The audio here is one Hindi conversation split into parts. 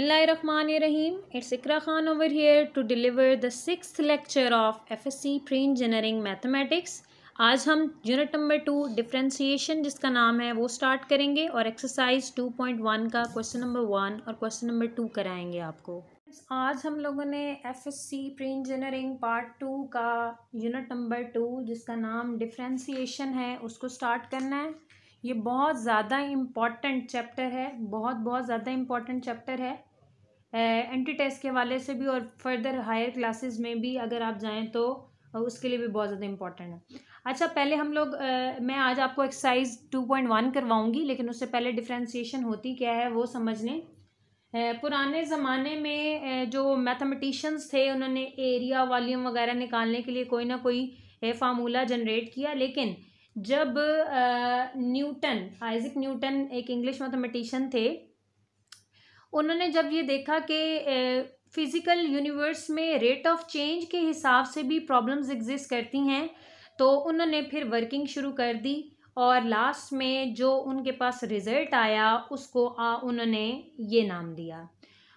Bismillahirrahmanirrahim. It's Ikra Khan over here to deliver the 6th lecture of FSC Pre-Engineering Mathematics. आज हम यूनिट नंबर 2 डिफ्रेंशिएशन जिसका नाम है वो स्टार्ट करेंगे और एक्सरसाइज 2.1 का क्वेश्चन नंबर 1 और क्वेश्चन नंबर 2 कराएंगे आपको। आज हम लोगों ने FSC प्री पार्ट 2 का यूनिट नंबर 2 जिसका नाम डिफ्रेंशिएशन है उसको स्टार्ट करना है। ये बहुत ज़्यादा इम्पॉर्टेंट चैप्टर है, बहुत ज़्यादा इम्पॉर्टेंट चैप्टर है एंटी टेस्ट के हवाले से भी और फर्दर हायर क्लासेस में भी अगर आप जाएं तो उसके लिए भी बहुत ज़्यादा इम्पॉर्टेंट है। अच्छा, पहले हम लोग मैं आज आपको एक्सरसाइज 2.1 करवाऊंगी, लेकिन उससे पहले डिफ्रेंशिएशन होती क्या है वो समझ लें। पुराने ज़माने में जो मैथमेटिशियंस थे उन्होंने एरिया वॉल्यूम वगैरह निकालने के लिए कोई ना कोई फार्मूला जनरेट किया, लेकिन जब आइजैक न्यूटन एक इंग्लिश मैथमेटिशियन थे, उन्होंने जब ये देखा कि फिज़िकल यूनिवर्स में रेट ऑफ चेंज के हिसाब से भी प्रॉब्लम्स एग्जिस्ट करती हैं, तो उन्होंने फिर वर्किंग शुरू कर दी और लास्ट में जो उनके पास रिज़ल्ट आया उसको उन्होंने ये नाम दिया।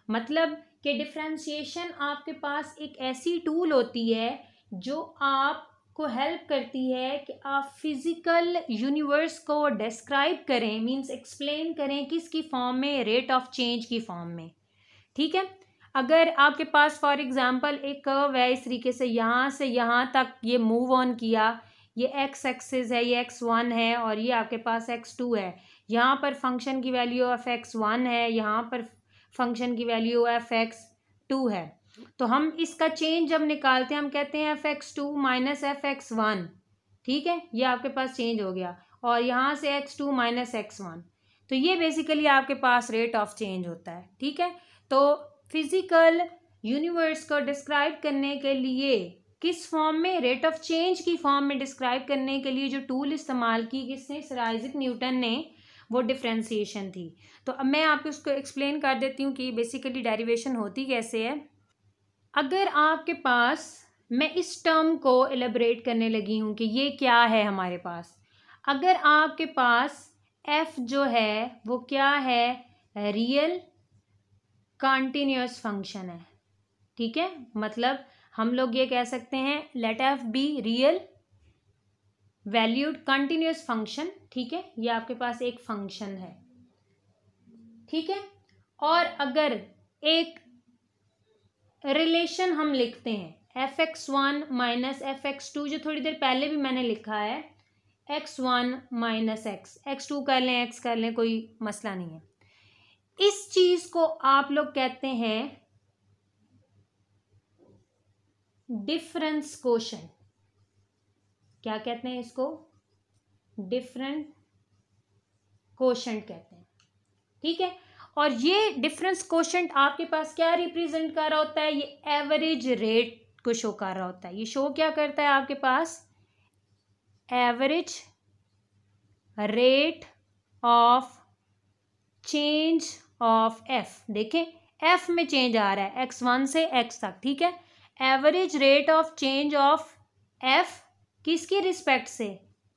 मतलब कि डिफ्रेंशिएशन आपके पास एक ऐसी टूल होती है जो आपको हेल्प करती है कि आप फिज़िकल यूनिवर्स को डिस्क्राइब करें, मींस एक्सप्लेन करें किसकी फॉर्म में, रेट ऑफ चेंज की फॉर्म में। ठीक है, अगर आपके पास फॉर एग्जांपल एक कर्व है, इस तरीके से यहाँ तक ये मूव ऑन किया, ये एक्स एक्सिस है, ये x1 है और ये आपके पास x2 है। यहाँ पर फंक्शन की वैल्यू ऑफ x1 है, यहाँ पर फंक्शन की वैल्यू ऑफ x2 है। तो हम इसका चेंज जब निकालते हैं हम कहते हैं fx2 माइनस fx1। ठीक है, ये आपके पास चेंज हो गया और यहाँ से x2 माइनस x1, तो ये बेसिकली आपके पास रेट ऑफ चेंज होता है। ठीक है, तो फिजिकल यूनिवर्स को डिस्क्राइब करने के लिए किस फॉर्म में, रेट ऑफ चेंज की फॉर्म में डिस्क्राइब करने के लिए जो टूल इस्तेमाल की किसने, सर आइजैक न्यूटन ने, वो डिफ्रेंशिएशन थी। तो अब मैं आपको उसको एक्सप्लेन कर देती हूँ कि बेसिकली डेरिवेशन होती कैसे है। अगर आपके पास, मैं इस टर्म को एलेबरेट करने लगी हूँ कि ये क्या है हमारे पास। अगर आपके पास f जो है वो क्या है, रियल कॉन्टिन्यूअस फंक्शन है। ठीक है, मतलब हम लोग ये कह सकते हैं let f be real valued continuous function. ठीक है, ये आपके पास एक फंक्शन है। ठीक है, और अगर एक रिलेशन हम लिखते हैं fx1 माइनस fx2, जो थोड़ी देर पहले भी मैंने लिखा है, x1 माइनस x2 कर लें, x कर लें, कोई मसला नहीं है। इस चीज को आप लोग कहते हैं डिफरेंस कोशेंट। क्या कहते हैं इसको, डिफरेंस कोशेंट कहते हैं। ठीक है, और ये डिफरेंस कोशेंट आपके पास क्या रिप्रेजेंट कर रहा होता है, ये एवरेज रेट को शो कर रहा होता है। ये शो क्या करता है आपके पास, average rate of change of f। देखें f में चेंज आ रहा है x1 से x तक। ठीक है, average rate of change of f किसकी रिस्पेक्ट से,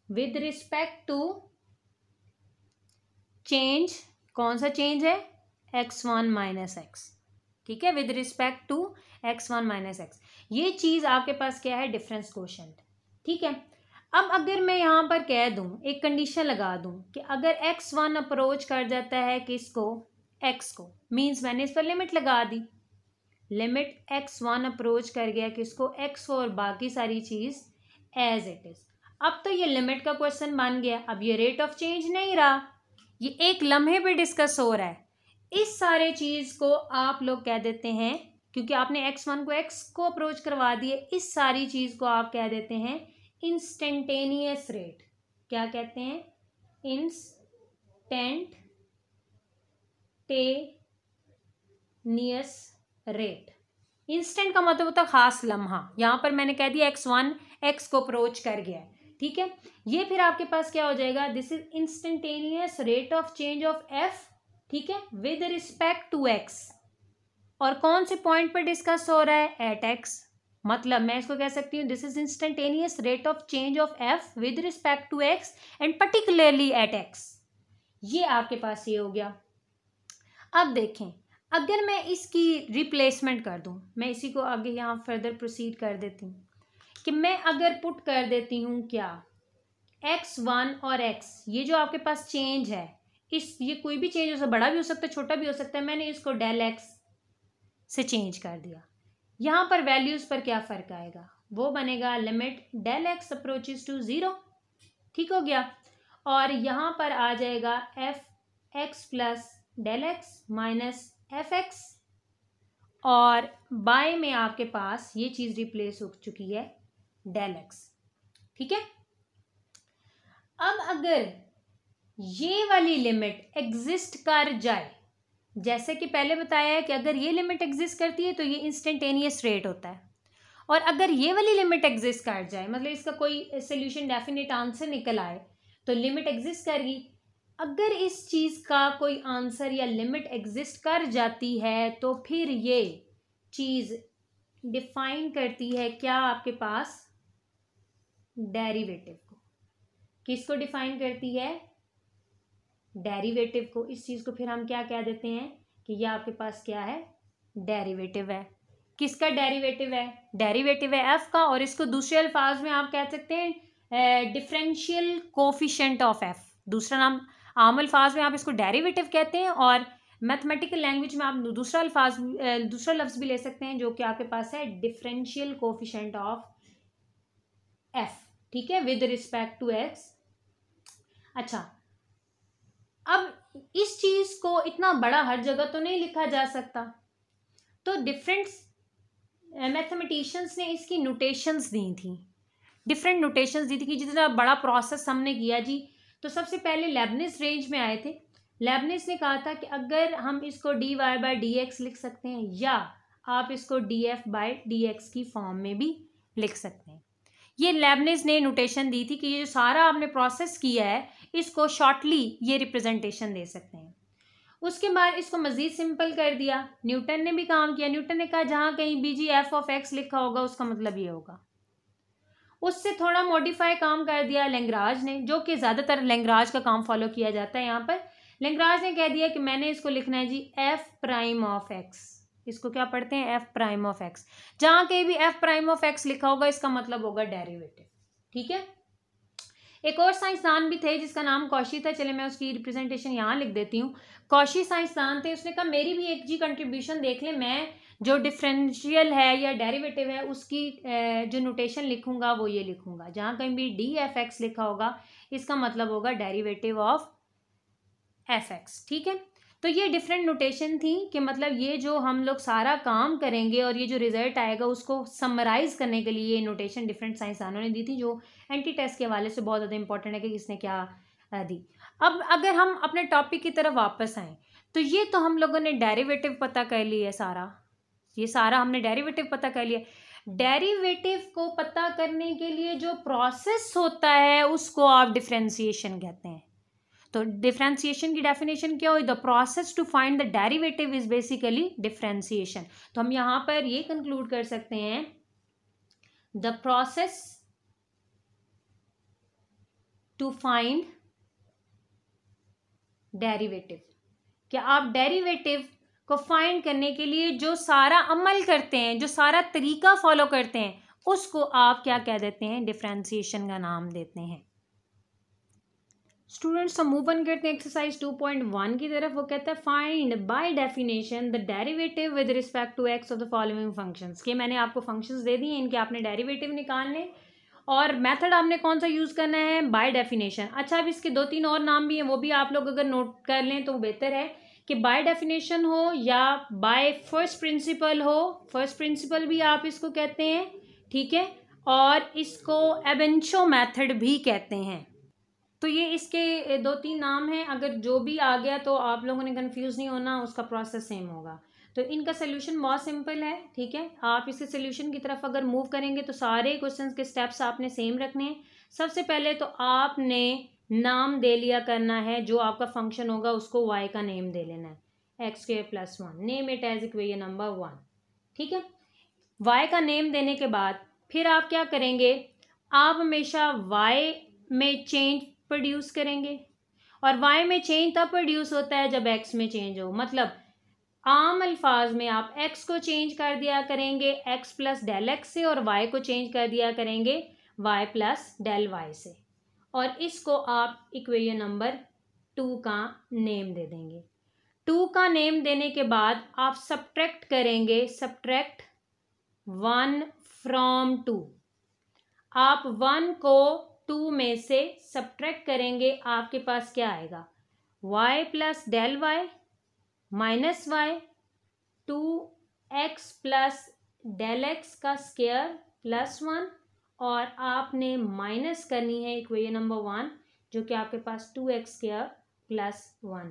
विद रिस्पेक्ट टू चेंज, कौन सा चेंज है, x1 माइनस x। ठीक है, with respect to x1 minus x। ये चीज आपके पास क्या है, डिफरेंस कोशेंट। ठीक है, अब अगर मैं यहाँ पर कह दूं, एक कंडीशन लगा दूं कि अगर x1 अप्रोच कर जाता है किसको, x को, मींस मैंने इस पर लिमिट लगा दी, लिमिट x1 अप्रोच कर गया किसको, x को, और बाकी सारी चीज एज इट इज। अब तो ये लिमिट का क्वेश्चन बन गया। अब ये रेट ऑफ चेंज नहीं रहा, ये एक लम्हे पे डिस्कस हो रहा है। इस सारे चीज को आप लोग कह देते हैं, क्योंकि आपने x1 को x को अप्रोच करवा दिए, इस सारी चीज को आप कह देते हैं इंस्टेंटेनियस रेट। क्या कहते हैं, इंस्टेंटेनियस रेट। इंस्टेंट का मतलब होता है खास लम्हा। यहाँ पर मैंने कह दिया x1 x को अप्रोच कर गया है। ठीक है, ये फिर आपके पास क्या हो जाएगा, this is instantaneous rate of change of f। ठीक है, विद रिस्पेक्ट टू x, और कौन से पॉइंट पर डिस्कस हो रहा है, एट x। मतलब मैं इसको कह सकती हूँ this is instantaneous rate of change of f with respect to x and particularly at x। ये आपके पास ये हो गया। अब देखें, अगर मैं इसकी रिप्लेसमेंट कर दूं, मैं इसी को आगे यहाँ फर्दर प्रोसीड कर देती हूँ कि मैं अगर पुट कर देती हूँ क्या, x1 और x, ये जो आपके पास चेंज है, ये कोई भी चेंज हो सकता है, बड़ा भी हो सकता है, छोटा भी हो सकता है, मैंने इसको डेल x से चेंज कर दिया। यहाँ पर वैल्यूज पर क्या फ़र्क आएगा, वो बनेगा limit del x approaches to 0, ठीक हो गया। और यहाँ पर आ जाएगा f x plus del x minus f x, और बाय में आपके पास ये चीज़ रिप्लेस हो चुकी है डेल एक्स, ठीक है। अब अगर ये वाली लिमिट एग्जिस्ट कर जाए, जैसे कि पहले बताया है कि अगर ये लिमिट एग्जिस्ट करती है तो ये इंस्टेंटेनियस रेट होता है, और अगर ये वाली लिमिट एग्जिस्ट कर जाए, मतलब इसका कोई सोल्यूशन डेफिनेट आंसर निकल आए, तो लिमिट एग्जिस्ट करेगी। अगर इस चीज़ का कोई आंसर या लिमिट एग्जिस्ट कर जाती है तो फिर ये चीज़ डिफाइन करती है क्या आपके पास, डेरिवेटिव को। किसको डिफाइन करती है, डेरिवेटिव को। इस चीज़ को फिर हम क्या कह देते हैं कि ये आपके पास क्या है, डेरिवेटिव है। किसका डेरिवेटिव है, डेरिवेटिव है एफ का, और इसको दूसरे अल्फाज में आप कह सकते हैं डिफरेंशियल कोफिशिएंट ऑफ एफ। दूसरा नाम, आम अल्फाज में आप इसको डेरिवेटिव कहते हैं, और मैथमेटिकल लैंग्वेज में आप दूसरा लफ्ज़ भी ले सकते हैं जो कि आपके पास है डिफरेंशियल कोफिशिएंट ऑफ एफ, ठीक है, विद रिस्पेक्ट टू एक्स। अच्छा, अब इस चीज़ को इतना बड़ा हर जगह तो नहीं लिखा जा सकता, तो डिफरेंट मैथमेटिशियंस ने इसकी नोटेशंस दी थी, डिफरेंट नोटेशंस दी थी कि जितना बड़ा प्रोसेस हमने किया जी। तो सबसे पहले लेबनिज रेंज में आए थे। लेबनिज ने कहा था कि अगर हम इसको d y by d x लिख सकते हैं, या आप इसको d f by d x की फॉर्म में भी लिख सकते हैं। ये लेबनिज ने नोटेशन दी थी कि ये जो सारा आपने प्रोसेस किया है इसको शॉर्टली ये रिप्रेजेंटेशन दे सकते हैं। उसके बाद इसको मज़ीद सिंपल कर दिया। न्यूटन ने भी काम किया। न्यूटन ने कहा जहाँ कहीं भी जी एफ ऑफ एक्स लिखा होगा उसका मतलब ये होगा। उससे थोड़ा मॉडिफाई काम कर दिया लेंग्राज ने, जो कि ज़्यादातर लेंग्राज का काम फॉलो किया जाता है। यहाँ पर लेंग्राज ने कह दिया कि मैंने इसको लिखना है जी एफ प्राइम ऑफ एक्स। इसको क्या पढ़ते हैं, एफ प्राइम ऑफ एक्स। जहाँ कहीं भी एफ प्राइम ऑफ एक्स लिखा होगा इसका मतलब होगा डेरिवेटिव, ठीक है। एक और साइंसदान भी थे जिसका नाम कॉशी था। चले मैं उसकी रिप्रेजेंटेशन यहाँ लिख देती हूँ। कॉशी साइंसदान थे, उसने कहा मेरी भी एक जी कंट्रीब्यूशन देख लें, मैं जो डिफरेंशियल है या डेरिवेटिव है उसकी जो नोटेशन लिखूंगा वो ये लिखूंगा, जहाँ कहीं भी डी एफ एक्स लिखा होगा इसका मतलब होगा डेरिवेटिव ऑफ एफ एक्स, ठीक है। तो ये डिफरेंट नोटेशन थी कि मतलब ये जो हम लोग सारा काम करेंगे और ये जो रिजल्ट आएगा उसको समराइज करने के लिए ये नोटेशन डिफरेंट साइंसदानों ने दी थी, जो एंटी टेस्ट के हवाले से बहुत ज़्यादा इंपॉर्टेंट है कि किसने क्या दी। अब अगर हम अपने टॉपिक की तरफ वापस आएँ तो ये तो हम लोगों ने डेरिवेटिव पता कर लिया है, ये सारा हमने डेरिवेटिव पता कर लिया। डेरिवेटिव को पता करने के लिए जो प्रोसेस होता है उसको आप डिफरेंशिएशन कहते हैं। तो डिफरेंशिएशन की डेफिनेशन क्या हुई, the process to find the derivative is basically differentiation. तो हम यहाँ पर ये कंक्लूड कर सकते हैं, the process to find derivative, क्या आप डेरिवेटिव को फाइंड करने के लिए जो सारा अमल करते हैं, जो सारा तरीका फॉलो करते हैं, उसको आप क्या कह देते हैं, डिफरेंशिएशन का नाम देते हैं। स्टूडेंट्स हम मूव ऑन करते हैं एक्सरसाइज 2.1 की तरफ। वो कहता है find by definition the derivative with respect to x of the following functions. कि मैंने आपको फंक्शंस दे दिए, इनके आपने डेरिवेटिव निकालने, और मेथड आपने कौन सा यूज़ करना है, बाय डेफिनेशन। अच्छा, अब इसके 2-3 और नाम भी हैं, वो भी आप लोग अगर नोट कर लें तो बेहतर है कि बाय डेफिनेशन हो या बाय फर्स्ट प्रिंसिपल हो। फर्स्ट प्रिंसिपल भी आप इसको कहते हैं, ठीक है, और इसको एबेंशो मेथड भी कहते हैं। तो ये इसके 2-3 नाम हैं। अगर जो भी आ गया तो आप लोगों ने कंफ्यूज नहीं होना, उसका प्रोसेस सेम होगा। तो इनका सोल्यूशन बहुत सिंपल है, ठीक है। आप इसके सोल्यूशन की तरफ अगर मूव करेंगे तो सारे क्वेश्चंस के स्टेप्स आपने सेम रखने हैं। सबसे पहले तो आपने नाम दे लिया करना है, जो आपका फंक्शन होगा उसको y का नेम दे लेना है, x²+1, name it as equation number 1, ठीक है। y का नेम देने के बाद फिर आप क्या करेंगे, आप हमेशा y में चेंज प्रोड्यूस करेंगे, और y में चेंज तब प्रोड्यूस होता है जब x में चेंज हो। मतलब आम अल्फाज में आप x को चेंज कर दिया करेंगे x प्लस डेल एक्स से, और y को चेंज कर दिया करेंगे y प्लस डेल वाई से, और इसको आप इक्वेशन नंबर 2 का नेम दे देंगे। 2 का नेम देने के बाद आप सब्ट्रैक्ट करेंगे, सब्ट्रैक्ट 1 फ्रॉम 2। आप 1 को 2 में से सब्ट्रैक्ट करेंगे, आपके पास क्या आएगा, y plus del y minus y 2x plus del x का स्क्वायर प्लस 1, और आपने माइनस करनी है इक्वेशन नंबर 1 जो कि आपके पास 2x स्क्वायर प्लस 1।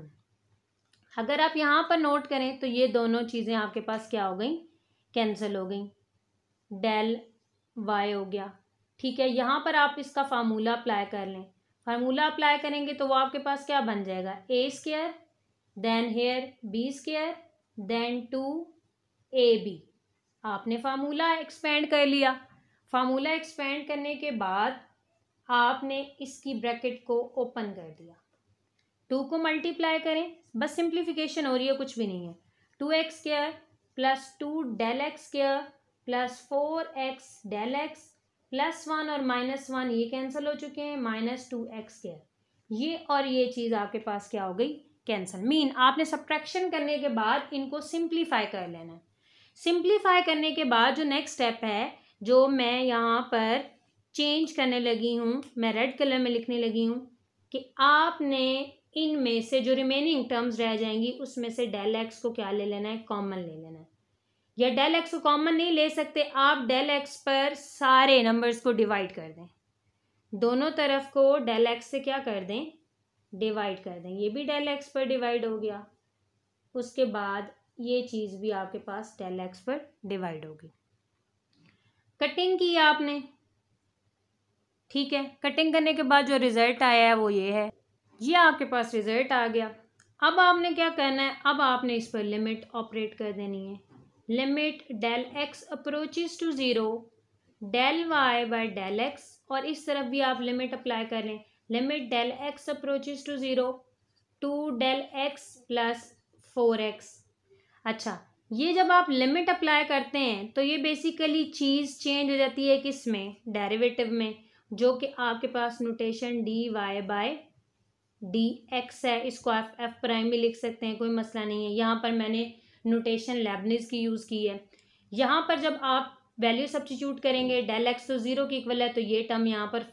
अगर आप यहाँ पर नोट करें तो ये दोनों चीज़ें आपके पास क्या हो गई, कैंसिल हो गई, डेल y हो गया। ठीक है, यहाँ पर आप इसका फार्मूला अप्लाई कर लें। फार्मूला अप्लाई करेंगे तो वो आपके पास क्या बन जाएगा, a square then here b square then 2ab। आपने फार्मूला एक्सपेंड कर लिया। फार्मूला एक्सपेंड करने के बाद आपने इसकी ब्रैकेट को ओपन कर दिया, 2 को मल्टीप्लाई करें, बस सिंप्लीफिकेशन हो रही है, कुछ भी नहीं है। 2x square plus 2 del x square plus 4x del x plus 1 और माइनस 1 ये कैंसिल हो चुके हैं, माइनस 2x स्क्वायर, ये और ये चीज़ आपके पास क्या हो गई, कैंसिल। मीन आपने सब्ट्रैक्शन करने के बाद इनको सिंप्लीफाई कर लेना है। सिंप्लीफाई करने के बाद जो नेक्स्ट स्टेप है, जो मैं यहाँ पर चेंज करने लगी हूँ, मैं रेड कलर में लिखने लगी हूँ कि आपने इनमें से जो रिमेनिंग टर्म्स रह जाएंगी उसमें से डेल एक्स को क्या ले लेना है, कॉमन ले लेना है। या डेल एक्स को कॉमन नहीं ले सकते, आप डेल एक्स पर सारे नंबर्स को डिवाइड कर दें, दोनों तरफ को डेल एक्स से क्या कर दें, डिवाइड कर दें। ये भी डेल एक्स पर डिवाइड हो गया, उसके बाद ये चीज़ भी आपके पास डेल एक्स पर डिवाइड होगी। कटिंग की आपने, ठीक है, कटिंग करने के बाद जो रिजल्ट आया है वो ये है, ये आपके पास रिजल्ट आ गया। अब आपने क्या करना है, अब आपने इस पर लिमिट ऑपरेट कर देनी है। Limit del x approaches to 0 del y by del x, और इस तरफ भी आप लिमिट अप्लाई करें, limit del x approaches to 0 to del x plus 4x। अच्छा, ये जब आप लिमिट अप्लाई करते हैं तो ये बेसिकली चीज़ चेंज हो जाती है किस में, डेरिवेटिव में, जो कि आपके पास नोटेशन dy बाय dx है। इसको आप एफ प्राइम भी लिख सकते हैं, कोई मसला नहीं है। यहाँ पर मैंने नोटेशन लेबनिज की यूज़ की है। यहाँ पर जब आप वैल्यू सब्स्टिट्यूट करेंगे, डेल एक्स तो 0 की इक्वल है, तो ये टर्म यहाँ पर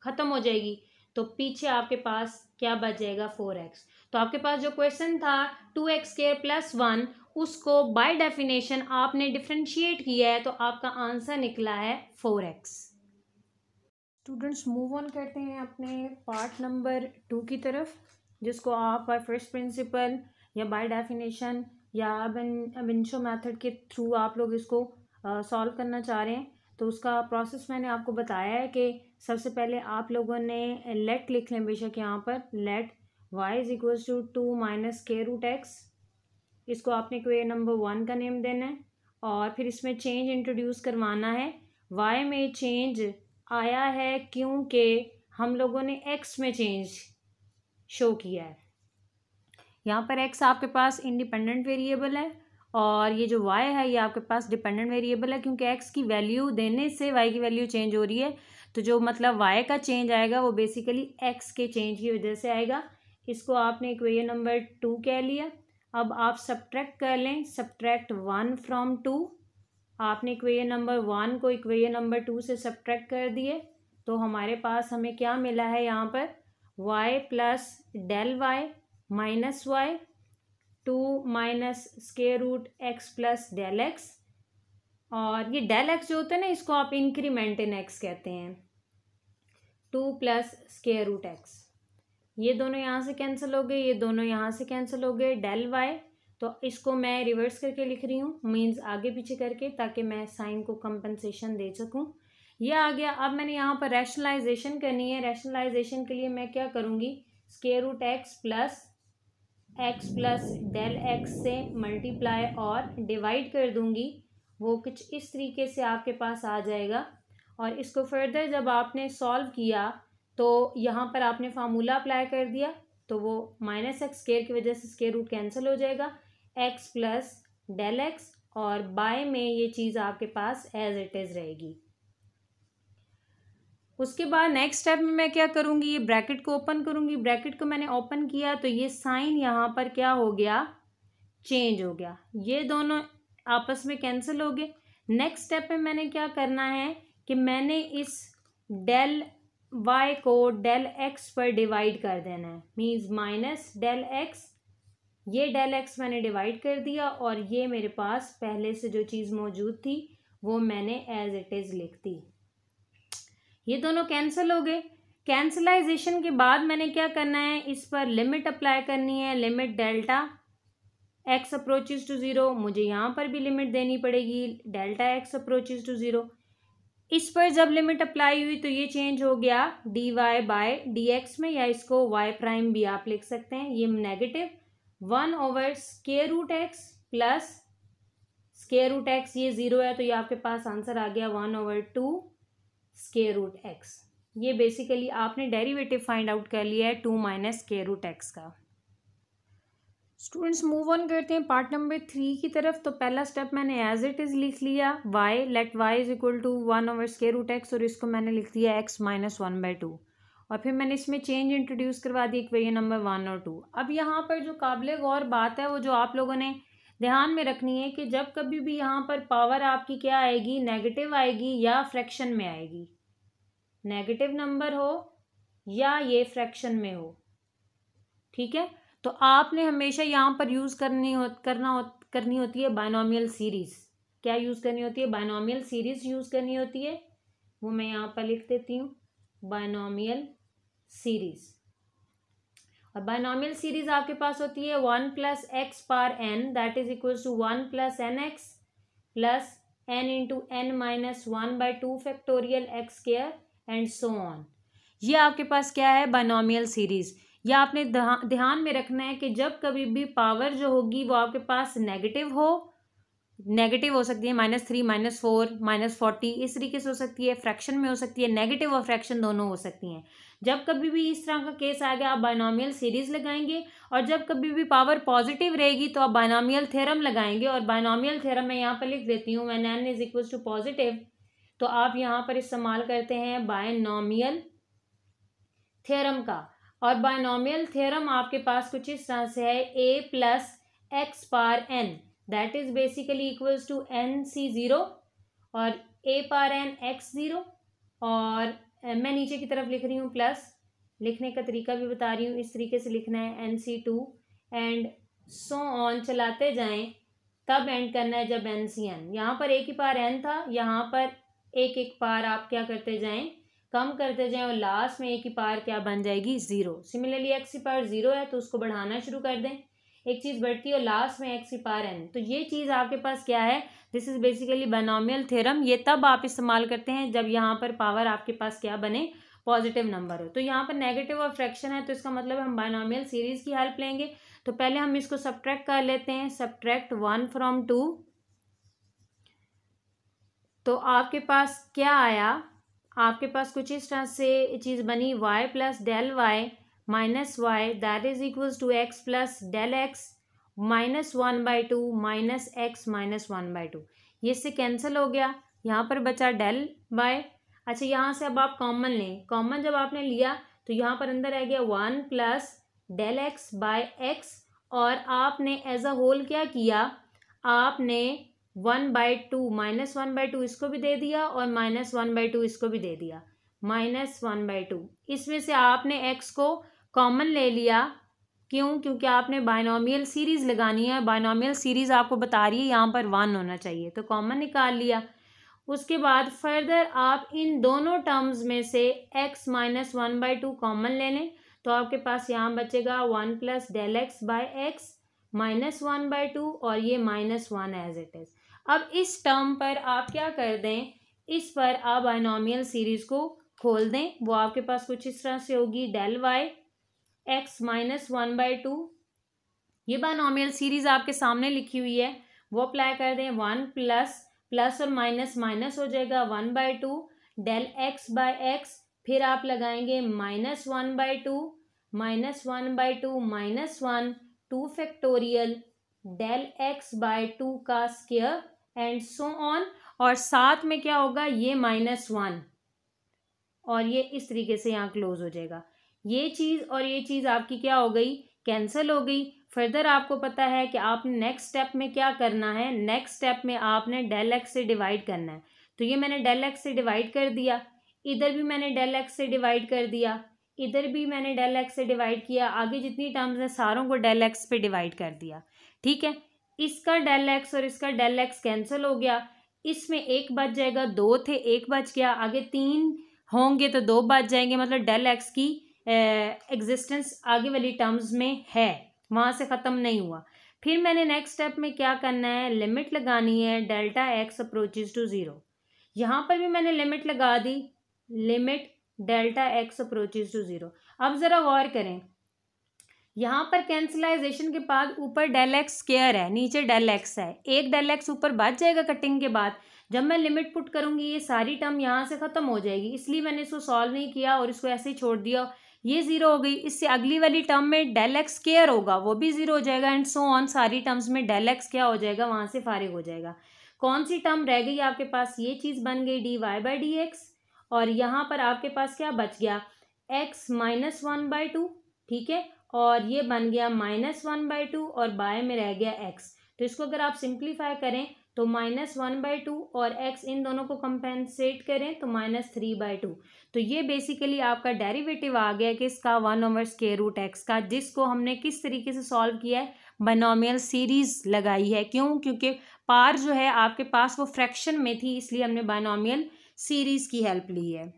ख़त्म हो जाएगी, तो पीछे आपके पास क्या बच जाएगा, 4x। तो आपके पास जो क्वेश्चन था 2x स्क्वायर प्लस 1, उसको बाय डेफिनेशन आपने डिफ्रेंशिएट किया है, तो आपका आंसर निकला है 4x। स्टूडेंट्स मूव ऑन करते हैं अपने पार्ट नंबर 2 की तरफ, जिसको आप बाय फर्स्ट प्रिंसिपल या बाय डेफिनेशन या अब इनशो मेथड के थ्रू आप लोग इसको सॉल्व करना चाह रहे हैं। तो उसका प्रोसेस मैंने आपको बताया है कि सबसे पहले आप लोगों ने लेट लिख लें, बेशक यहाँ पर let y is equals to 2 minus के रूट एक्स, इसको आपने इक्वेशन नंबर 1 का नेम देना है, और फिर इसमें चेंज इंट्रोड्यूस करवाना है। y में चेंज आया है क्योंकि हम लोगों ने x में चेंज शो किया है। यहाँ पर x आपके पास इंडिपेंडेंट वेरिएबल है, और ये जो y है ये आपके पास डिपेंडेंट वेरिएबल है, क्योंकि x की वैल्यू देने से y की वैल्यू चेंज हो रही है। तो जो मतलब y का चेंज आएगा वो बेसिकली x के चेंज की वजह से आएगा। इसको आपने इक्वेशन नंबर 2 कह लिया। अब आप सब्ट्रैक्ट कर लें, सब्ट्रैक्ट 1 फ्रॉम 2। आपने इक्वेशन नंबर 1 को इक्वेशन नंबर 2 से सब्ट्रैक्ट कर दिए, तो हमारे पास हमें क्या मिला है यहाँ पर, y plus del y minus y 2 minus square root x plus del x, और ये डेल एक्स जो होता है ना, इसको आप इंक्रीमेंट इन एक्स कहते हैं, 2 प्लस स्क्वायर रूट एक्स। ये दोनों यहाँ से कैंसिल हो गए, ये दोनों यहाँ से कैंसिल हो गए, डेल वाई, तो इसको मैं रिवर्स करके लिख रही हूँ, मीन्स आगे पीछे करके, ताकि मैं साइन को कंपनसेशन दे सकूँ। ये आ गया। अब मैंने यहाँ पर रैशनलाइजेशन करनी है। रैशनलाइजेशन के लिए मैं क्या करूँगी, square root x plus del x से मल्टीप्लाई और डिवाइड कर दूँगी, वो कुछ इस तरीके से आपके पास आ जाएगा। और इसको फर्दर जब आपने सॉल्व किया तो यहाँ पर आपने फार्मूला अप्लाई कर दिया, तो वो माइनस एक्स स्क्वायर की वजह से स्क्वायर रूट कैंसिल हो जाएगा, एक्स प्लस डेल एक्स, और बाय में ये चीज़ आपके पास एज इट इज़ रहेगी। उसके बाद नेक्स्ट स्टेप में मैं क्या करूँगी, ये ब्रैकेट को ओपन करूँगी। ब्रैकेट को मैंने ओपन किया तो ये साइन यहाँ पर क्या हो गया, चेंज हो गया, ये दोनों आपस में कैंसिल हो गए। नेक्स्ट स्टेप में मैंने क्या करना है कि मैंने इस डेल वाई को डेल एक्स पर डिवाइड कर देना है, मीन्स माइनस डेल एक्स, ये डेल एक्स मैंने डिवाइड कर दिया और ये मेरे पास पहले से जो चीज़ मौजूद थी वो मैंने एज इट इज़ लिख दी। ये दोनों कैंसिल हो गए। कैंसलाइजेशन के बाद मैंने क्या करना है, इस पर लिमिट अप्लाई करनी है, limit delta x approaches to zero, मुझे यहाँ पर भी लिमिट देनी पड़ेगी, delta x approaches to zero. इस पर जब लिमिट अप्लाई हुई तो ये चेंज हो गया d y by d x में, या इसको वाई प्राइम भी आप लिख सकते हैं। ये नेगेटिव 1/√x प्लस √x, ये 0 है तो ये आपके पास आंसर आ गया 1/2√x। ये बेसिकली आपने डेरिवेटिव फाइंड आउट कर लिया है 2 - √x का। स्टूडेंट्स मूव ऑन करते हैं पार्ट नंबर 3 की तरफ। तो पहला स्टेप मैंने एज इट इज़ लिख लिया, y, let y is equal to 1/√x, और इसको मैंने लिख दिया x - 1/2, और फिर मैंने इसमें चेंज इंट्रोड्यूस करवा दी इक्वेशन नंबर 1 और 2। अब यहाँ पर जो काबिल गौर बात है वो जो आप लोगों ने ध्यान में रखनी है कि जब कभी भी यहाँ पर पावर आपकी क्या आएगी, नेगेटिव आएगी या फ्रैक्शन में आएगी, नेगेटिव नंबर हो या ये फ्रैक्शन में हो, ठीक है। तो आपने हमेशा यहाँ पर यूज़ करनी होती है बायनॉमियल सीरीज़। क्या यूज़ करनी होती है, बायनॉमियल सीरीज़ यूज़ करनी होती है, वो मैं यहाँ पर लिख देती हूँ, बायनॉमियल सीरीज़। और बायनॉमियल सीरीज़ आपके पास होती है 1 + x power n, that is equals to 1 + nx plus n into n - 1/2 factorial x square and so on. ये आपके पास क्या है, बायनॉमियल सीरीज़। या आपने ध्यान में रखना है कि जब कभी भी पावर जो होगी वो आपके पास नेगेटिव हो सकती है -3, -4, -40, इस तरीके से हो सकती है, फ्रैक्शन में हो सकती है, नेगेटिव और फ्रैक्शन दोनों हो सकती हैं। जब कभी भी इस तरह का केस आएगा आप बायनॉमियल सीरीज लगाएंगे, और जब कभी भी पावर पॉजिटिव रहेगी तो आप बायनॉमियल थ्योरम लगाएंगे। और बायनॉमियल थ्योरम मैं यहाँ पर लिख देती हूँ, when n is equal to positive, तो आप यहाँ पर इस्तेमाल करते हैं बायनॉमियल थ्योरम का। और बायनॉमियल थ्योरम आपके पास कुछ इस तरह से है, a + x power n, that is basically equals to nc0 और a पावर n x0, और मैं नीचे की तरफ लिख रही हूँ प्लस, लिखने का तरीका भी बता रही हूँ, इस तरीके से लिखना है nc2 एंड सो ऑन, चलाते जाएं, तब एंड करना है जब ncn। यहाँ पर a की पावर n था, यहाँ पर एक एक पावर आप क्या करते जाएं, कम करते जाएं, और लास्ट में a की पावर क्या बन जाएगी, 0। सिमिलरली x की पावर 0 है तो उसको बढ़ाना शुरू कर दें, एक चीज़ बढ़ती है और लास्ट में x की पावर n। तो ये चीज़ आपके पास क्या है, this is basically binomial theorem. ये तब आप इस्तेमाल करते हैं जब यहाँ पर पावर आपके पास क्या बने, पॉजिटिव नंबर हो। तो यहाँ पर नेगेटिव और फ्रैक्शन है तो इसका मतलब हम बायनॉमियल सीरीज की हेल्प लेंगे। तो पहले हम इसको सब्ट्रैक्ट कर लेते हैं, सब्ट्रैक्ट 1 from 2, तो आपके पास क्या आया, आपके पास कुछ इस तरह से चीज़ बनी, y + del y - y, that is equals to x + del x -1/2 -x -1/2। ये इससे कैंसिल हो गया, यहाँ पर बचा del y। अच्छा, यहाँ से अब आप कॉमन लें, कॉमन जब आपने लिया तो यहाँ पर अंदर रह गया 1 + del x/x, और आपने एज अ होल क्या किया, आपने 1/2 -1/2 इसको भी दे दिया और -1/2 इसको भी दे दिया, -1/2। इसमें से आपने x को कॉमन ले लिया, क्यों, क्योंकि आपने बायनॉमियल सीरीज लगानी है, बायनॉमियल सीरीज आपको बता रही है यहाँ पर 1 होना चाहिए, तो कॉमन निकाल लिया। उसके बाद फर्दर आप इन दोनों टर्म्स में से x - 1/2 कॉमन ले लें, तो आपके पास यहाँ बचेगा 1 + del x/x -1/2 और ये -1 एज इट इज़। अब इस टर्म पर आप क्या कर दें, इस पर आप बायनॉमियल सीरीज को खोल दें, वो आपके पास कुछ इस तरह से होगी, del y x -1/2, ये बायनॉमियल सीरीज आपके सामने लिखी हुई है, वो अप्लाई कर दें, 1 प्लस और माइनस माइनस हो जाएगा, 1/2 del x/x, फिर आप लगाएंगे -1/2 -1/2 -1 2 फैक्टोरियल डेल एक्स बाय 2 का स्क्वायर एंड सो ऑन, और साथ में क्या होगा, ये -1, और ये इस तरीके से यहाँ क्लोज हो जाएगा। ये चीज़ और ये चीज़ आपकी क्या हो गई, कैंसिल हो गई। फर्दर आपको पता है कि आपने नेक्स्ट स्टेप में क्या करना है, नेक्स्ट स्टेप में आपने डेल एक्स से डिवाइड करना है। तो ये मैंने डेल एक्स से डिवाइड कर दिया, इधर भी मैंने डेल एक्स से डिवाइड कर दिया, इधर भी मैंने डेल एक्स से डिवाइड किया, आगे जितनी टर्म्स हैं सारों को डेल एक्स पे डिवाइड कर दिया। ठीक है, इसका डेल एक्स और इसका डेल एक्स कैंसिल हो गया, इसमें एक बच जाएगा, 2 थे एक बच गया, आगे 3 होंगे तो 2 बच जाएंगे, मतलब डेल एक्स की एग्जिस्टेंस आगे वाली टर्म्स में है, वहाँ से ख़त्म नहीं हुआ। फिर मैंने नेक्स्ट स्टेप में क्या करना है, लिमिट लगानी है, डेल्टा एक्स अप्रोचेज टू 0। यहाँ पर भी मैंने लिमिट लगा दी, limit delta x approaches to 0। अब ज़रा गौर करें, यहाँ पर कैंसिलाइजेशन के बाद ऊपर डेल एक्स स्क्वायर है, नीचे डेल एक्स है, एक डेल एक्स ऊपर बच जाएगा कटिंग के बाद। जब मैं लिमिट पुट करूँगी ये सारी टर्म यहाँ से ख़त्म हो जाएगी, इसलिए मैंने इसको सॉल्व नहीं किया और इसको ऐसे ही छोड़ दिया। ये 0 हो गई, इससे अगली वाली टर्म में डेल एक्स स्क्वायर होगा, वो भी 0 हो जाएगा, एंड सो ऑन सारी टर्म्स में डेल एक्स क्या हो जाएगा, वहाँ से फारिग हो जाएगा। कौन सी टर्म रह गई आपके पास, ये चीज़ बन गई dy बाई डी एक्स, और यहाँ पर आपके पास क्या बच गया, x -1/2। ठीक है, और ये बन गया -1/2 और बाय में रह गया x। तो इसको अगर आप सिंप्लीफाई करें तो -1/2 और x इन दोनों को कंपेंसेट करें तो -3/2। तो ये बेसिकली आपका डेरिवेटिव आ गया कि इसका 1/√x का, जिसको हमने किस तरीके से सॉल्व किया है, बाइनोमियल सीरीज लगाई है। क्यों, क्योंकि पार जो है आपके पास वो फ्रैक्शन में थी, इसलिए हमने बाइनोमियल सीरीज की हेल्प ली है।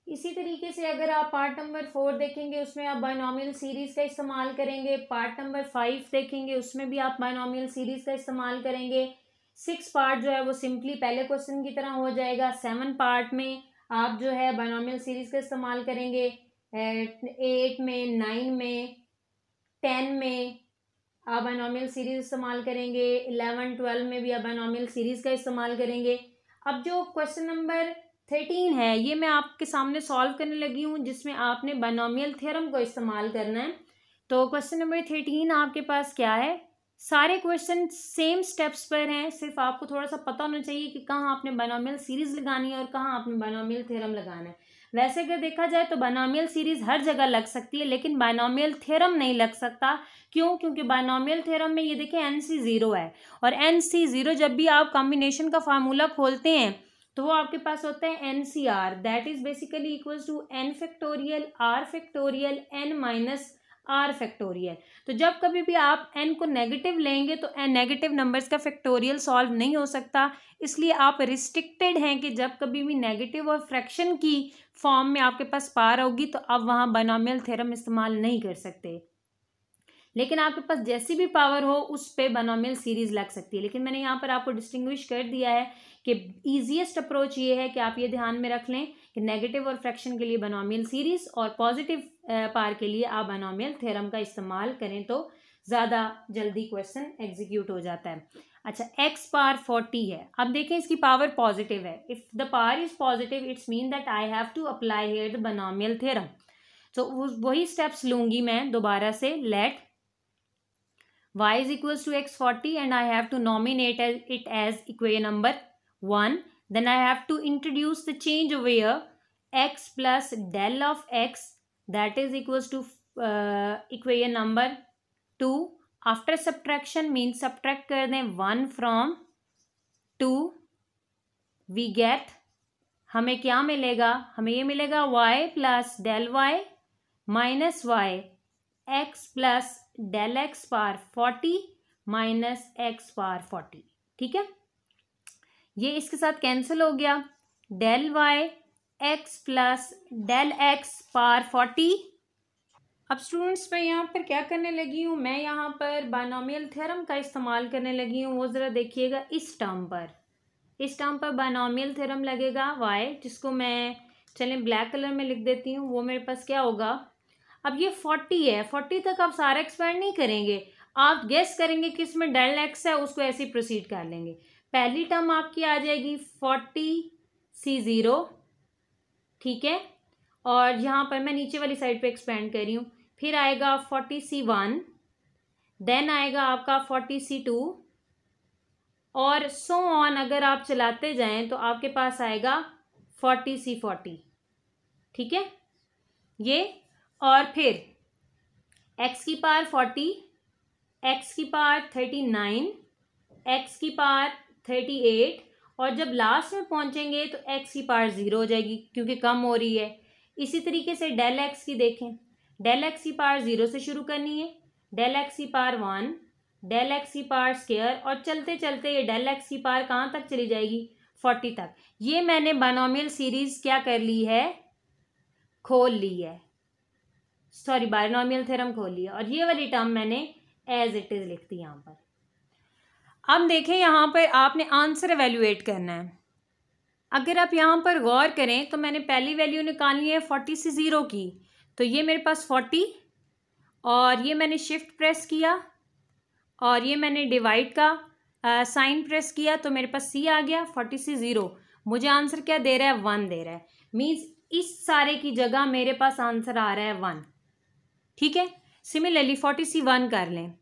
इसी तरीके से अगर आप पार्ट नंबर 4 देखेंगे उसमें आप बाइनोमियल सीरीज का इस्तेमाल करेंगे, पार्ट नंबर 5 देखेंगे उसमें भी आप बाइनोमियल सीरीज का इस्तेमाल करेंगे। 6 पार्ट जो है वो सिंपली पहले क्वेश्चन की तरह हो जाएगा। 7 पार्ट में आप जो है बाइनोमियल सीरीज का इस्तेमाल करेंगे, 8 में, 9 में, 10 में आप बाइनोमियल सीरीज इस्तेमाल करेंगे, 11, 12 में भी आप बाइनोमियल सीरीज का इस्तेमाल करेंगे। अब जो क्वेश्चन नंबर 13 है ये मैं आपके सामने सॉल्व करने लगी हूँ, जिसमें आपने बाइनोमियल थ्योरम को इस्तेमाल करना है। तो क्वेश्चन नंबर 13 आपके पास क्या है, सारे क्वेश्चन सेम स्टेप्स पर हैं, सिर्फ आपको थोड़ा सा पता होना चाहिए कि कहाँ आपने बाइनोमियल सीरीज लगानी है और कहाँ आपने बाइनोमियल थ्योरम लगाना है। वैसे अगर देखा जाए तो बाइनोमियल सीरीज हर जगह लग सकती है, लेकिन बाइनोमियल थ्योरम नहीं लग सकता। क्यों, क्योंकि बाइनोमियल थ्योरम में ये देखें NC 0 है, और NC 0 जब भी आप कॉम्बिनेशन का फार्मूला खोलते हैं तो वो आपके पास होता है NCR, that is basically equals to n factorial r factorial n minus r factorial. तो जब कभी भी आप n को नेगेटिव लेंगे तो नेगेटिव नंबर्स का फैक्टोरियल सॉल्व नहीं हो सकता, इसलिए आप रिस्ट्रिक्टेड हैं कि जब कभी भी नेगेटिव और फ्रैक्शन की फॉर्म में आपके पास पार होगी तो आप वहाँ बाइनोमियल थ्योरम इस्तेमाल नहीं कर सकते। लेकिन आपके पास जैसी भी पावर हो उस पे बाइनोमियल सीरीज लग सकती है। लेकिन मैंने यहाँ पर आपको डिस्टिंग्विश कर दिया है कि ईजीएस्ट अप्रोच ये है कि आप ये ध्यान में रख लें कि नेगेटिव और फ्रैक्शन के लिए बाइनोमियल सीरीज और पॉजिटिव पार के लिए आप बाइनोमियल थ्योरम का इस्तेमाल करें तो ज़्यादा जल्दी क्वेश्चन एग्जीक्यूट हो जाता है। अच्छा, x पावर 40 है, अब देखें इसकी पावर पॉजिटिव है। If the power is positive it's mean that I have to apply here the binomial theorem. तो वही स्टेप्स लूँगी मैं दोबारा से, लेट y is equals to x40 and I have to nominate it as equation number 1. Then I have to introduce the change over here, x plus del of x, that is equals to equation number 2. After subtraction means subtract कर दें 1 from 2, we get, हमें क्या मिलेगा, हमें ये मिलेगा y plus del y minus y x plus del x power 40 minus x power 40। ठीक है, ये इसके साथ कैंसिल हो गया, del y x plus del x power 40। अब स्टूडेंट्स मैं यहाँ पर क्या करने लगी हूँ, मैं यहाँ पर बाइनोमियल थ्योरम का इस्तेमाल करने लगी हूँ। वो ज़रा देखिएगा, इस टर्म पर बाइनोमियल थ्योरम लगेगा y, जिसको मैं चलें ब्लैक कलर में लिख देती हूँ। वो मेरे पास क्या होगा, अब ये 40 है, 40 तक आप सारा एक्सपेंड नहीं करेंगे, आप गेस करेंगे कि इसमें डेल एक्स है, उसको ऐसे ही प्रोसीड कर लेंगे। पहली टर्म आपकी आ जाएगी 40C0, ठीक है, और यहाँ पर मैं नीचे वाली साइड पे एक्सपेंड कर रही हूँ। फिर आएगा 40C1, देन आएगा आपका 40C2 और सो ऑन अगर आप चलाते जाएं तो आपके पास आएगा 40C40, ठीक है ये। और फिर x की पावर 40, x की पावर 39, x की पावर 38 और जब लास्ट में पहुंचेंगे तो x की पावर 0 हो जाएगी क्योंकि कम हो रही है। इसी तरीके से डेल x की देखें, डेल x की पावर 0 से शुरू करनी है, डेल x की पावर 1, डेल x की पावर स्क्वायर और चलते चलते ये डेल x की पावर कहाँ तक चली जाएगी 40 तक। ये मैंने बायनोमियल सीरीज क्या कर ली है, खोल ली है, सॉरी बायनोमियल थ्योरम खोल लिया और ये वाली टर्म मैंने एज इट इज लिख दी यहाँ पर। अब देखें यहाँ पर आपने आंसर एवेल्युएट करना है। अगर आप यहाँ पर गौर करें तो मैंने पहली वैल्यू निकालनी है 40C0 की, तो ये मेरे पास 40 और ये मैंने शिफ्ट प्रेस किया और ये मैंने डिवाइड का साइन प्रेस किया तो मेरे पास C आ गया 40C0। मुझे आंसर क्या दे रहा है 1 दे रहा है, मीन्स इस सारे की जगह मेरे पास आंसर आ रहा है 1, ठीक है। सिमिलरली 40C1 कर लें,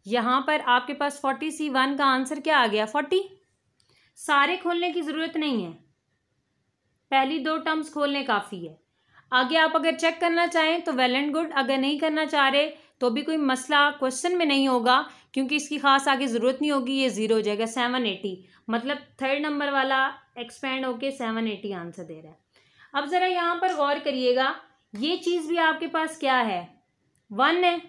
यहाँ पर आपके पास 40C1 का आंसर क्या आ गया 40। सारे खोलने की ज़रूरत नहीं है, पहली 2 टर्म्स खोलने काफ़ी है। आगे आप अगर चेक करना चाहें तो वेल एंड गुड, अगर नहीं करना चाह रहे तो भी कोई मसला क्वेश्चन में नहीं होगा क्योंकि इसकी खास आगे ज़रूरत नहीं होगी, ये 0 हो जाएगा 780, मतलब 3rd नंबर वाला एक्सपेंड होके 780 आंसर दे रहा है। अब ज़रा यहाँ पर गौर करिएगा, ये चीज़ भी आपके पास क्या है 1 है,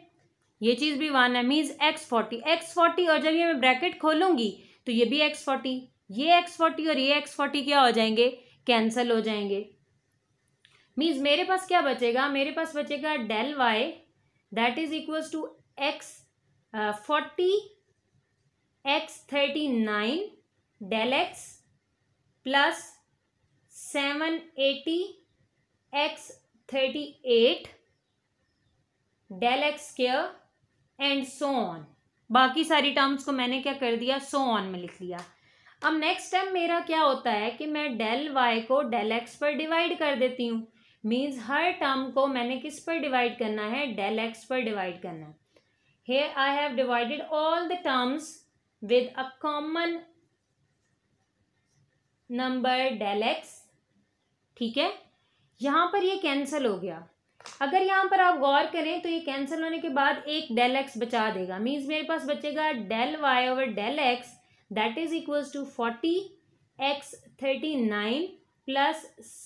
ये चीज़ भी 1 है, मीन्स x40 और जब ये मैं ब्रैकेट खोलूँगी तो ये भी x40, ये x40 और ये x40 क्या हो जाएंगे, कैंसिल हो जाएंगे। मीन्स मेरे पास क्या बचेगा, मेरे पास बचेगा del y that is equals to x40 x39 del x plus 780 x38 del x square and so on. बाकी सारी टर्म्स को मैंने क्या कर दिया सो ऑन में लिख लिया। अब नेक्स्ट टाइम मेरा क्या होता है कि मैं डेल वाई को डेल एक्स पर डिवाइड कर देती हूँ, मीन्स हर टर्म को मैंने किस पर डिवाइड करना है, डेल एक्स पर डिवाइड करना है। Here I have divided all the terms with a common number del x, ठीक है। यहाँ पर ये कैंसिल हो गया, अगर यहाँ पर आप गौर करें तो ये कैंसिल होने के बाद एक डेल एक्स बचा देगा, मीन्स मेरे पास बचेगा del y over del x that is equals to 40 x39 plus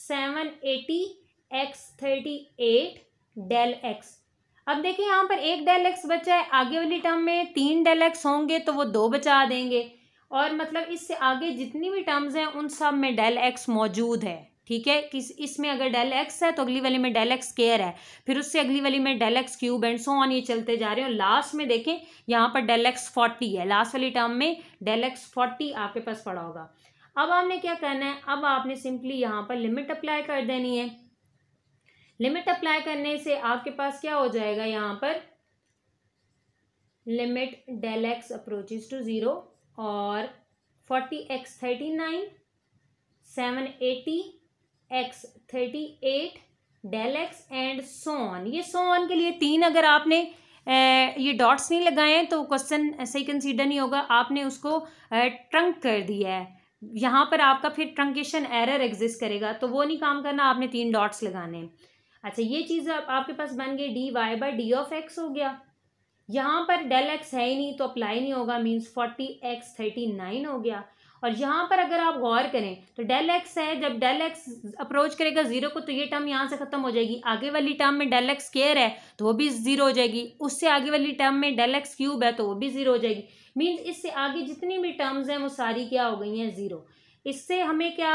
780 x38 del x. अब देखिए यहाँ पर एक डेल एक्स बचा है, आगे वाली टर्म में 3 डेल एक्स होंगे तो वो 2 बचा देंगे, और मतलब इससे आगे जितनी भी टर्म्स हैं उन सब में डेल एक्स मौजूद है, ठीक है। इसमें अगर डेल एक्स है तो अगली वाली में डेल एक्स स्क्वायर है, फिर उससे अगली वाली में del x cube and so on, ये चलते जा रहे हैं। और लास्ट में देखें यहाँ पर डेल एक्स 40 है, लास्ट वाली टर्म में डेल एक्स 40 आपके पास पड़ा होगा। अब आपने क्या करना है, अब आपने सिंपली यहाँ पर लिमिट अप्लाई कर देनी है। लिमिट अप्लाई करने से आपके पास क्या हो जाएगा, यहाँ पर limit del x approaches to 0 और 40 x39 780 x38 del x and so on. ये सो ऑन के लिए 3 अगर आपने ये डॉट्स नहीं लगाए हैं तो क्वेश्चन ऐसे ही कंसीडर नहीं होगा, आपने उसको ट्रंक कर दिया है, यहाँ पर आपका फिर ट्रंकेशन एरर एग्जिस्ट करेगा, तो वो नहीं काम करना, आपने 3 डॉट्स लगाने हैं। अच्छा ये चीज़ आपके पास बन गई d y by d of x हो गया। यहाँ पर डेल एक्स है ही नहीं तो अप्लाई नहीं होगा, मीन्स 40 x39 हो गया। और यहाँ पर अगर आप गौर करें तो डेल एक्स है, जब डेल एक्स अप्रोच करेगा 0 को तो ये टर्म यहाँ से खत्म हो जाएगी, आगे वाली टर्म में डेल एक्स स्क्वायर है तो वो भी 0 हो जाएगी, उससे आगे वाली टर्म में डेल एक्स क्यूब है तो वो भी 0 हो जाएगी, मीन्स इससे आगे जितनी भी टर्म्स हैं वो सारी क्या हो गई हैं 0। इससे हमें क्या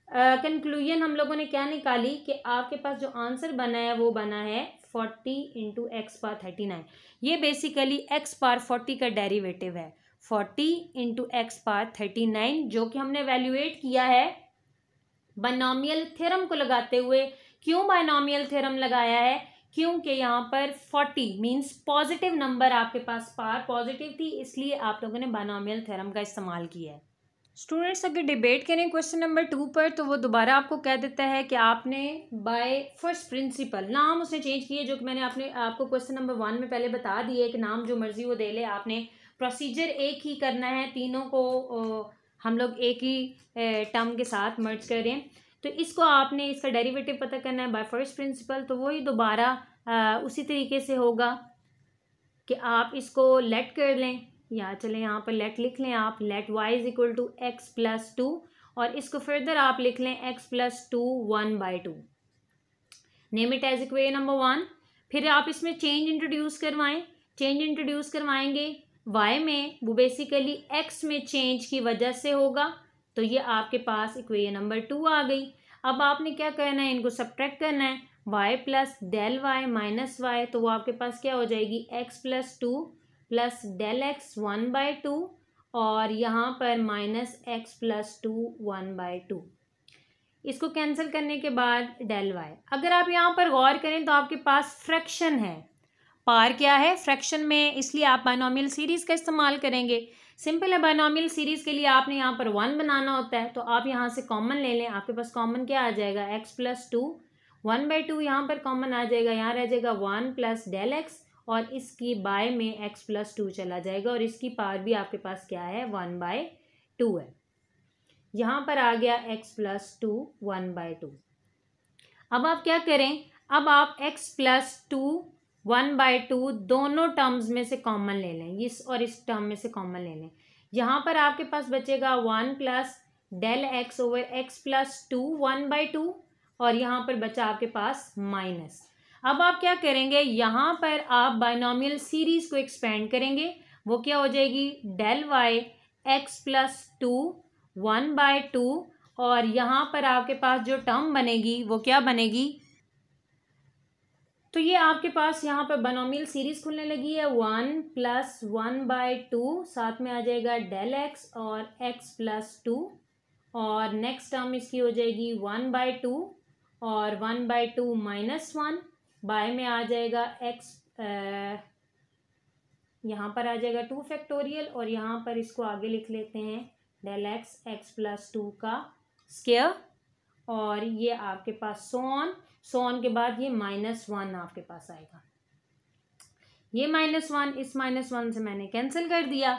कंक्लूजन हम लोगों ने क्या निकाली कि आपके पास जो आंसर बना है वो बना है 40 इंटू एक्स पावर 39। ये बेसिकली एक्स पावर 40 का डेरिवेटिव है, 40 इंटू एक्स पावर 39, जो कि हमने वैल्यूएट किया है बायनोमियल थ्योरम को लगाते हुए। क्यों बायनोमियल थ्योरम लगाया है, क्योंकि यहाँ पर 40 मीन्स पॉजिटिव नंबर, आपके पास पावर पॉजिटिव थी, इसलिए आप लोगों ने बायनोमियल थ्योरम का इस्तेमाल किया है। स्टूडेंट्स अगर डिबेट करें क्वेश्चन नंबर 2 पर, तो वो दोबारा आपको कह देता है कि आपने बाय फर्स्ट प्रिंसिपल, नाम उसने चेंज किए जो कि मैंने आपको क्वेश्चन नंबर 1 में पहले बता दिए कि नाम जो मर्जी वो दे ले, आपने प्रोसीजर एक ही करना है, तीनों को हम लोग एक ही टर्म के साथ मर्ज करें। तो इसको आपने इसका डेरिवेटिव पता करना है बाय फर्स्ट प्रिंसिपल, तो वही दोबारा उसी तरीके से होगा कि आप इसको लेट कर लें, या चले यहाँ पर लेट लिख लें आप, let y is equal to x plus 2, और इसको फर्दर आप लिख लें x plus 2 1/2, name it as equation number 1। फिर आप इसमें चेंज इंट्रोड्यूस करवाएं, चेंज इंट्रोड्यूस करवाएंगे y में, वो बेसिकली x में चेंज की वजह से होगा, तो ये आपके पास इक्वेशन नंबर 2 आ गई। अब आपने क्या करना है, इनको सब्ट्रैक्ट करना है, y plus del y minus y, तो वो आपके पास क्या हो जाएगी, x plus 2 plus del x 1/2, और यहाँ पर माइनस एक्स प्लस 2 1/2। इसको कैंसिल करने के बाद डेल वाई। अगर आप यहाँ पर गौर करें तो आपके पास फ्रैक्शन है, पार क्या है, फ्रैक्शन में, इसलिए आप बायनॉमियल सीरीज़ का इस्तेमाल करेंगे। सिंपल है, बायनॉमियल सीरीज़ के लिए आपने यहाँ पर 1 बनाना होता है, तो आप यहाँ से कॉमन ले लें, आपके पास कॉमन क्या आ जाएगा, x प्लस 2 1/2, यहाँ पर कॉमन आ जाएगा, यहाँ रह जाएगा 1 प्लस डेल एक्स, और इसकी बाय में x प्लस 2 चला जाएगा, और इसकी पावर भी आपके पास क्या है, 1/2 है। यहाँ पर आ गया x प्लस 2 1/2। अब आप क्या करें, अब आप x प्लस 2 1/2 दोनों टर्म्स में से कॉमन ले लें, इस और इस टर्म में से कॉमन ले लें। यहाँ पर आपके पास बचेगा 1 plus del x over x plus 2 1/2, और यहाँ पर बचा आपके पास माइनस। अब आप क्या करेंगे, यहाँ पर आप बायनॉमियल सीरीज को एक्सपेंड करेंगे, वो क्या हो जाएगी, डेल वाई एक्स प्लस 2 1/2, और यहाँ पर आपके पास जो टर्म बनेगी वो क्या बनेगी, तो ये आपके पास यहाँ पर बायनॉमियल सीरीज खुलने लगी है, 1 प्लस 1/2, साथ में आ जाएगा डेल एक्स और एक्स प्लस 2, और नेक्स्ट टर्म इसकी हो जाएगी 1/2 और 1/2 माइनस 1, बाय में आ जाएगा एक्स, यहाँ पर आ जाएगा 2 फैक्टोरियल, और यहाँ पर इसको आगे लिख लेते हैं डेल एक्स एक्स प्लस 2 का स्क्वायर, और ये आपके पास सो ऑन के बाद ये -1 आपके पास आएगा। ये -1 इस -1 से मैंने कैंसिल कर दिया।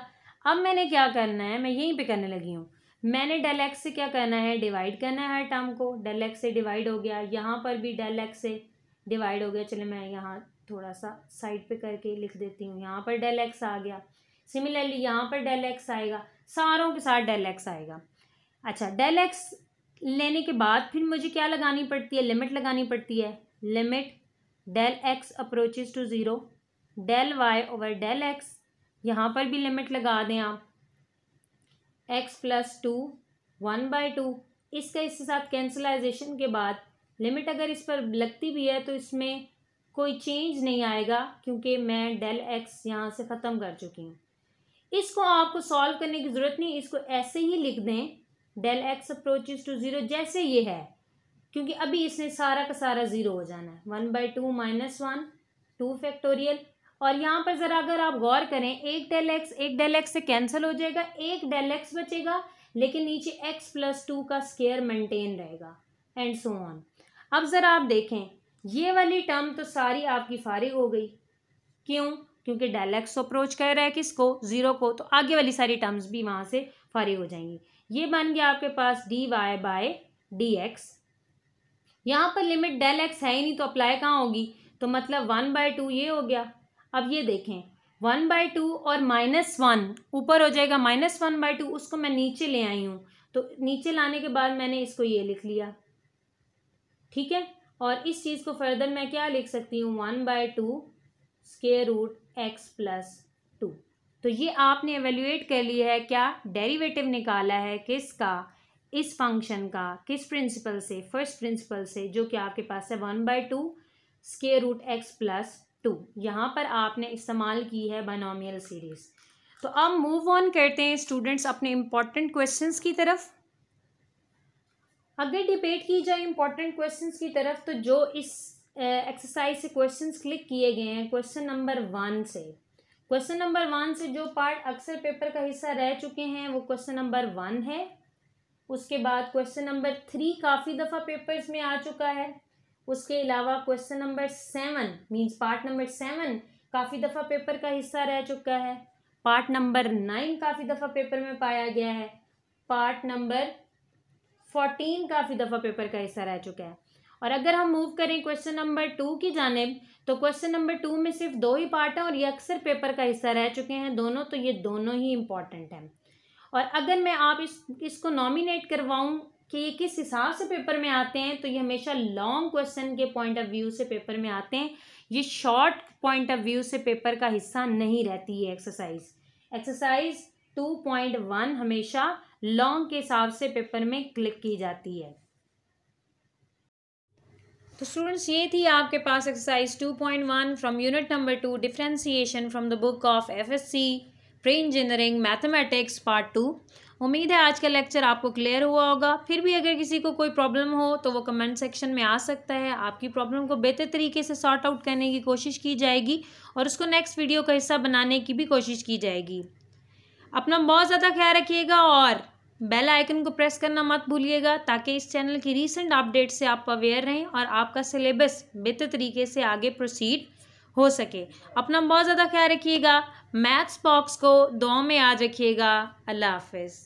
अब मैंने क्या करना है, मैं यहीं पे करने लगी हूँ, मैंने डेल एक्स से क्या करना है, डिवाइड करना है हर टर्म को, डेल एक्स से डिवाइड हो गया, यहाँ पर भी डेल एक्स से डिवाइड हो गया, चलिए मैं यहाँ थोड़ा सा साइड पे करके लिख देती हूँ, यहाँ पर डेल एक्स आ गया, सिमिलरली यहाँ पर डेल एक्स आएगा, सारों के साथ डेल एक्स आएगा। अच्छा, डेल एक्स लेने के बाद फिर मुझे क्या लगानी पड़ती है, लिमिट लगानी पड़ती है, limit del x approaches to 0 del y over del x, यहाँ पर भी लिमिट लगा दें आप, एक्स प्लस 2 1/2, इसका इसके साथ कैंसलाइजेशन के बाद लिमिट अगर इस पर लगती भी है तो इसमें कोई चेंज नहीं आएगा, क्योंकि मैं डेल एक्स यहाँ से ख़त्म कर चुकी हूँ। इसको आपको सॉल्व करने की ज़रूरत नहीं, इसको ऐसे ही लिख दें, डेल एक्स अप्रोचेस टू 0 जैसे ये है, क्योंकि अभी इसने सारा का सारा 0 हो जाना है, 1/2 माइनस 1 2 फैक्टोरियल, और यहाँ पर ज़रा अगर आप गौर करें, एक डेल एक्स से कैंसिल हो जाएगा, एक डेल एक्स बचेगा, लेकिन नीचे एक्स प्लस 2 का स्क्वायर मेंटेन रहेगा, एंड सो ऑन। अब ज़रा आप देखें, ये वाली टर्म तो सारी आपकी फारिग हो गई, क्यों, क्योंकि डेल एक्स अप्रोच कर रहा है किसको, 0 को, तो आगे वाली सारी टर्म्स भी वहाँ से फारिग हो जाएंगी। ये बन गया आपके पास dy बाय डी एक्स, यहाँ पर लिमिट डेल एक्स है ही नहीं, तो अप्लाई कहाँ होगी, तो मतलब 1/2 ये हो गया। अब ये देखें, 1/2 और -1 ऊपर हो जाएगा, -1/2, उसको मैं नीचे ले आई हूँ, तो नीचे लाने के बाद मैंने इसको ये लिख लिया, ठीक है, और इस चीज़ को फर्दर मैं क्या लिख सकती हूँ, 1/2 स्क्वायर रूट एक्स प्लस 2। तो ये आपने एवेल्यूएट कर लिया है, क्या डेरिवेटिव निकाला है किसका, इस फंक्शन का, किस प्रिंसिपल से, फर्स्ट प्रिंसिपल से, जो कि आपके पास है 1/2 स्क्वायर रूट एक्स प्लस 2। यहाँ पर आपने इस्तेमाल की है बायनॉमियल सीरीज। तो अब मूव ऑन करते हैं स्टूडेंट्स अपने इम्पॉर्टेंट क्वेश्चंस की तरफ। अगर डिबेट की जाए इम्पॉर्टेंट क्वेश्चंस की तरफ, तो जो इस एक्सरसाइज से क्वेश्चंस क्लिक किए गए हैं, क्वेश्चन नंबर 1 से क्वेश्चन नंबर 1 से जो पार्ट अक्सर पेपर का हिस्सा रह चुके हैं वो क्वेश्चन नंबर 1 है। उसके बाद क्वेश्चन नंबर 3 काफ़ी दफ़ा पेपर्स में आ चुका है। उसके अलावा question number 7 means part number 7 काफ़ी दफ़ा पेपर का हिस्सा रह चुका है। पार्ट नंबर 9 काफ़ी दफ़ा पेपर में पाया गया है। पार्ट नंबर 14 काफ़ी दफ़ा पेपर का हिस्सा रह चुका है। और अगर हम मूव करें क्वेश्चन नंबर 2 की जानिब, तो क्वेश्चन नंबर 2 में सिर्फ 2 ही पार्ट हैं और ये अक्सर पेपर का हिस्सा रह चुके हैं दोनों, तो ये दोनों ही इम्पॉर्टेंट हैं। और अगर मैं आप इसको नॉमिनेट करवाऊं कि ये किस हिसाब से पेपर में आते हैं, तो ये हमेशा लॉन्ग क्वेश्चन के पॉइंट ऑफ व्यू से पेपर में आते हैं। ये शॉर्ट पॉइंट ऑफ व्यू से पेपर का हिस्सा नहीं रहती है। एक्सरसाइज 2.1 हमेशा लॉन्ग के हिसाब से पेपर में क्लिक की जाती है। तो स्टूडेंट्स, ये थी आपके पास exercise 2.1 from unit number 2 differentiation from the book of FSC pre engineering mathematics part 2। उम्मीद है आज का लेक्चर आपको क्लियर हुआ होगा। फिर भी अगर किसी को कोई प्रॉब्लम हो तो वो कमेंट सेक्शन में आ सकता है। आपकी प्रॉब्लम को बेहतर तरीके से सॉर्ट आउट करने की कोशिश की जाएगी और उसको नेक्स्ट वीडियो का हिस्सा बनाने की भी कोशिश की जाएगी। अपना बहुत ज़्यादा ख्याल रखिएगा और बेल आइकन को प्रेस करना मत भूलिएगा ताकि इस चैनल की रीसेंट अपडेट से आप अवेयर रहें और आपका सिलेबस बेहतर तरीके से आगे प्रोसीड हो सके। अपना बहुत ज़्यादा ख्याल रखिएगा। मैथ्स बॉक्स को दुआ में याद रखिएगा। अल्लाह हाफिज़।